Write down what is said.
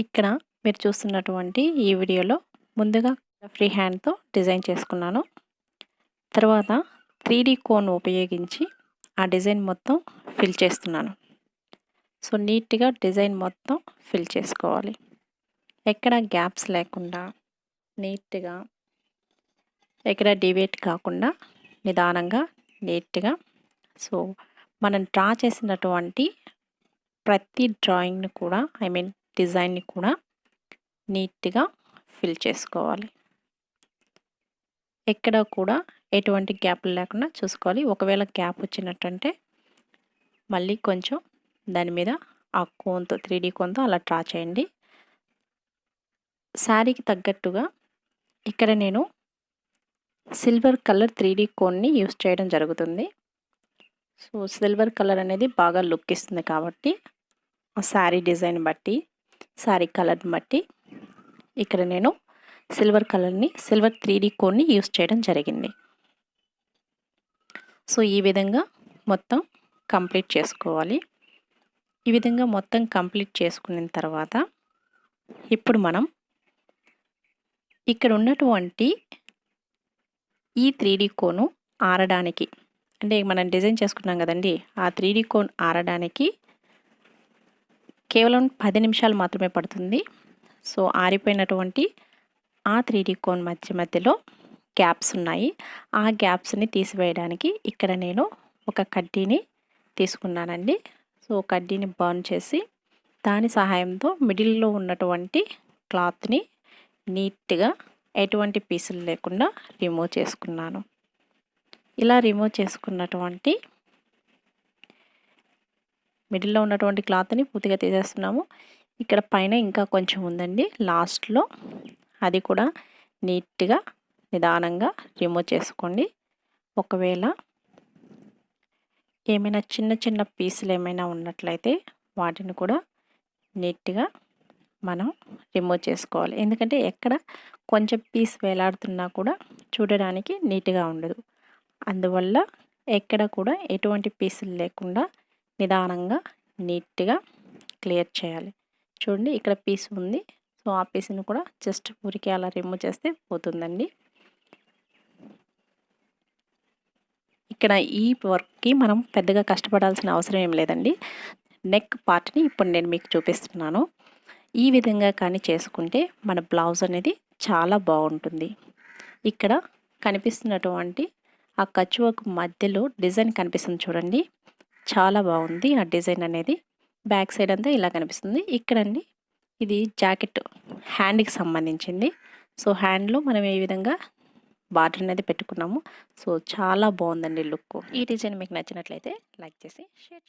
ఇక్కడ మీరు చూస్తున్నటువంటి ఈ వీడియోలో ముందుగా ఫ్రీ హ్యాండ్తో డిజైన్ చేసుకున్నాను. తర్వాత 3D కోన్ ఉపయోగించి ఆ డిజైన్ మొత్తం ఫిల్ చేస్తున్నాను. సో నీట్గా డిజైన్ మొత్తం ఫిల్ చేసుకోవాలి. ఎక్కడ గ్యాప్స్ లేకుండా నీట్గా, ఎక్కడ డివేట్ కాకుండా నిదానంగా నీట్గా. సో మనం డ్రా చేసినటువంటి ప్రతి డ్రాయింగ్ని కూడా డిజైన్ని కూడా నీట్గా ఫిల్ చేసుకోవాలి. ఎక్కడ కూడా ఎటువంటి గ్యాప్లు లేకుండా చూసుకోవాలి. ఒకవేళ గ్యాప్ వచ్చినట్టంటే మళ్ళీ కొంచెం దాని మీద ఆ కోన్తో 3D కోన్తో అలా డ్రా చేయండి. శారీకి తగ్గట్టుగా ఇక్కడ నేను సిల్వర్ కలర్ 3D కోన్ని యూస్ చేయడం జరుగుతుంది. సో సిల్వర్ కలర్ అనేది బాగా లుక్ ఇస్తుంది కాబట్టి ఆ శారీ డిజైన్ బట్టి, శారీ కలర్ని బట్టి ఇక్కడ నేను సిల్వర్ 3D కోన్ని యూస్ చేయడం జరిగింది. సో ఈ విధంగా మొత్తం కంప్లీట్ చేసుకోవాలి. ఈ విధంగా మొత్తం కంప్లీట్ చేసుకున్న తర్వాత ఇప్పుడు మనం ఇక్కడ ఉన్నటువంటి ఈ 3D కోను ఆరడానికి, అంటే మనం డిజైన్ చేసుకున్నాం కదండి, ఆ 3D కోన్ ఆరడానికి కేవలం 10 నిమిషాలు మాత్రమే పడుతుంది. సో ఆరిపోయినటువంటి ఆ 3D కోన్ మధ్యలో గ్యాప్స్ ఉన్నాయి. ఆ గ్యాప్స్ని తీసివేయడానికి ఇక్కడ నేను ఒక కడ్డీని తీసుకున్నానండి. సో కడ్డీని బర్న్ చేసి దాని సహాయంతో మిడిల్లో ఉన్నటువంటి క్లాత్ని నీట్గా ఎటువంటి పీసులు లేకుండా రిమూవ్ చేసుకున్నాను. ఇలా రిమూవ్ చేసుకున్నటువంటి మిడిల్లో ఉన్నటువంటి క్లాత్ని పూర్తిగా తీసేస్తున్నాము. ఇక్కడ పైన ఇంకా కొంచెం ఉందండి లాస్ట్లో, అది కూడా నీట్గా నిదానంగా రిమూవ్ చేసుకోండి. ఒకవేళ ఏమైనా చిన్న చిన్న పీసులు ఏమైనా ఉన్నట్లయితే వాటిని కూడా నీట్గా మనం రిమూవ్ చేసుకోవాలి. ఎందుకంటే ఎక్కడ కొంచెం పీస్ వేలాడుతున్నా కూడా చూడడానికి నీట్గా ఉండదు. అందువల్ల ఎక్కడ కూడా ఎటువంటి పీసులు లేకుండా నిదానంగా నీట్గా క్లియర్ చేయాలి. చూడండి ఇక్కడ పీస్ ఉంది. సో ఆ పీస్ని కూడా జస్ట్ ఊరికే అలా రిమూవ్ చేస్తే పోతుందండి. ఇక్కడ ఈ వర్క్కి మనం పెద్దగా కష్టపడాల్సిన అవసరం ఏం లేదండి. నెక్ పార్ట్ని ఇప్పుడు నేను మీకు చూపిస్తున్నాను. ఈ విధంగా కానీ చేసుకుంటే మన బ్లౌజ్ అనేది చాలా బాగుంటుంది. ఇక్కడ కనిపిస్తున్నటువంటి ఆ ఖర్చు వర్క్ మధ్యలో డిజైన్ కనిపిస్తుంది చూడండి, చాలా బాగుంది ఆ డిజైన్ అనేది. బ్యాక్ సైడ్ అంతా ఇలా కనిపిస్తుంది. ఇక్కడండి ఇది జాకెట్ హ్యాండ్కి సంబంధించింది. సో హ్యాండ్లో మనం ఏ విధంగా బార్డర్ అనేది పెట్టుకున్నాము. సో చాలా బాగుందండి లుక్. ఈ డిజైన్ మీకు నచ్చినట్లయితే లైక్ చేసి షేర్ చేయండి.